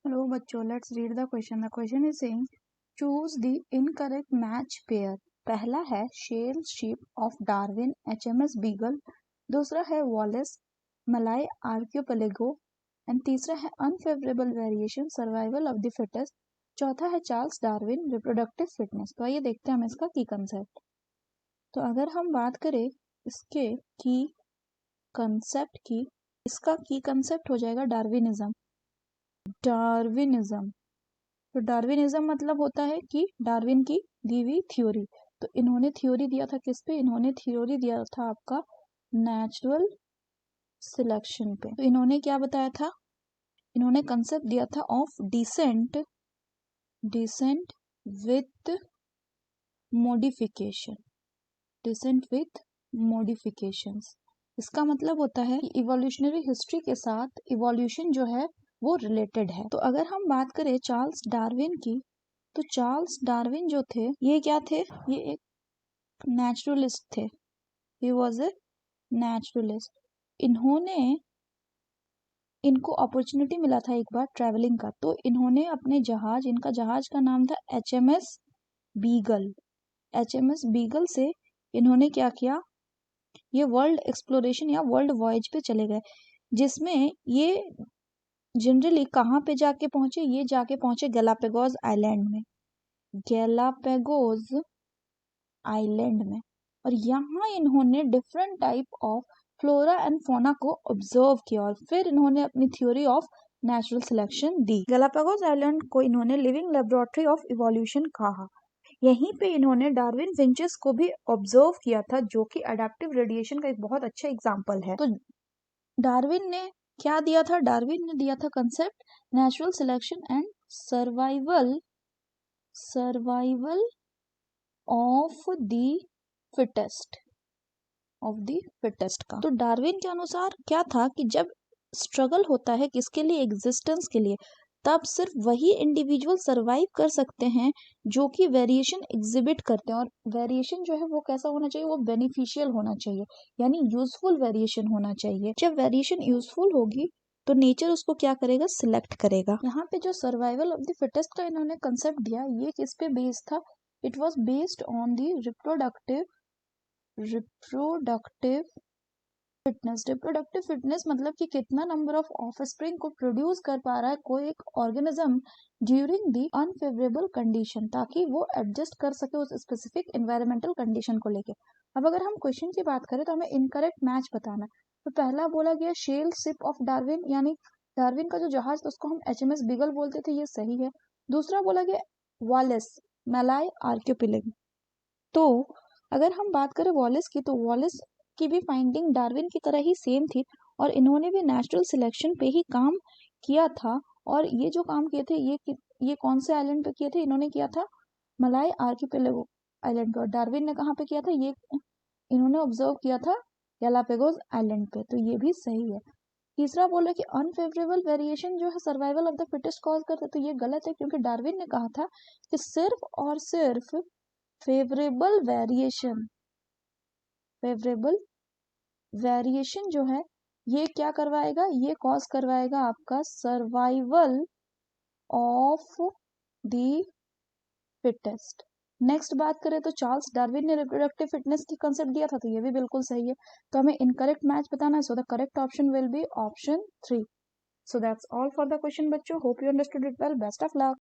Hello बच्चों, let's read the question. The question is saying choose the incorrect match pair. पहला है shell ship of Darwin HMS Beagle, दूसरा है Wallace Malay archipelago and तीसरा है unfavourable variation survival of the fittest, चौथा है Charles Darwin reproductive fitness. तो आइए देखते हैं हम इसका की कंसेप्ट। तो अगर हम बात करें इसके की कंसेप्ट की, इसका की कंसेप्ट हो जाएगा डार्विनिज्म। डार्विनिज्म, तो डार्विनिज्म मतलब होता है कि डार्विन की दी हुई थ्योरी। तो इन्होंने थ्योरी दिया था किस पे? इन्होंने थ्योरी दिया था आपका नेचुरल सिलेक्शन पे। तो इन्होंने क्या बताया था? इन्होंने कंसेप्ट दिया था of descent with modification, descent with modifications. इसका मतलब होता है कि इवोल्यूशनरी हिस्ट्री के साथ इवोल्यूशन जो है वो रिलेटेड है। तो अगर हम बात करें चार्ल्स डार्विन की, तो चार्ल्स डार्विन जो थे ये क्या थे? ये एक नेचुरलिस्ट थे। He was a naturalist. इनको अपॉर्चुनिटी मिला था एक बार ट्रैवलिंग का, तो इन्होंने अपने जहाज, इनका जहाज का नाम था HMS बीगल। HMS बीगल से इन्होंने क्या किया? ये वर्ल्ड एक्सप्लोरेशन या वर्ल्ड वॉयज पे चले गए, जिसमें ये जनरली कहाँ पे जाके पहुंचे? ये जाके पहुंचे गैलापागोस आइलैंड में, गैलापागोस आइलैंड में। और यहाँ इन्होंने different type of flora and fauna को ऑब्जर्व किया और फिर इन्होंने अपनी theory of natural selection the. Galapagos island को इन्होंने लिविंग लेबोरेटरी ऑफ इवोल्यूशन कहा। यहीं पे इन्होंने डार्विन फिंचेस को भी ऑब्जर्व किया था, जो कि अडेप्टिव रेडिएशन का एक बहुत अच्छा एग्जाम्पल है। तो डार्विन ने क्या दिया था? डार्विन ने दिया था concept natural selection and survival of the fittest, का। तो डार्विन के अनुसार क्या था कि जब स्ट्रगल होता है किसके लिए? एग्जिस्टेंस के लिए, तब सिर्फ वही इंडिविजुअल सरवाइव कर सकते हैं जो कि वेरिएशन एग्जिबिट करते हैं। और वेरिएशन जो है वो कैसा होना चाहिए? वो बेनिफिशियल होना चाहिए, यानी यूजफुल वेरिएशन होना चाहिए। जब वेरिएशन यूजफुल होगी तो नेचर उसको क्या करेगा? सिलेक्ट करेगा। यहाँ पे जो सर्वाइवल ऑफ द फिटेस्ट का इन्होंने कंसेप्ट दिया, ये किस पे बेस्ड था? It was based on the reproductive fitness. Reproductive fitness मतलब कि कितना नंबर ऑफ ऑफस्प्रिंग को प्रोड्यूस कर पा रहा है कोई एक organism during the unfavourable condition, ताकि वो एडजस्ट कर सके उस स्पेसिफिक एनवायरमेंटल कंडीशन को लेके। अब अगर हम क्वेश्चन की बात करें तो हमें इनकरेक्ट मैच बताना। तो पहला बोला गया शेल शिप ऑफ डार्विन, यानी डार्विन का जो जहाज था उसको हम HMS बीगल बोलते थे, ये सही है। दूसरा बोला गया वॉलेस मलाय आर्कियोपेलेगो। तो अगर हम बात करें वॉलेस की, तो वॉलेस की भी फाइंडिंग डार्विन की तरह ही सेम थी और इन्होंने भी नेचुरल सिलेक्शन पे ही काम किया था। और ये जो काम किए थे ये कौन से आइलैंड पे किए थे? इन्होंने किया था मलाय आर्किपेलागो आइलैंड पे। और डार्विन ने कहाँ पे किया था? ये इन्होंने ऑब्जर्व किया था गैलापागोस आइलैंड पे, तो ये भी सही है। तीसरा बोला कि अनफेवरेबल वेरिएशन जो है survival of the fittest cause करता है, तो ये गलत है, क्योंकि डार्विन ने कहा था कि सिर्फ और सिर्फ फेवरेबल वेरिएशन जो है ये क्या करवाएगा? ये कॉज करवाएगा आपका survival of the fittest. Next बात करें तो चार्ल्स डार्विन ने रिप्रोडक्टिव फिटनेस की कंसेप्ट दिया था, तो ये भी बिल्कुल सही है। तो हमें इनकरेक्ट मैच बताना है, so the correct option will be option 3। So that's all for the question बच्चों. Hope you understood it well. Best of luck.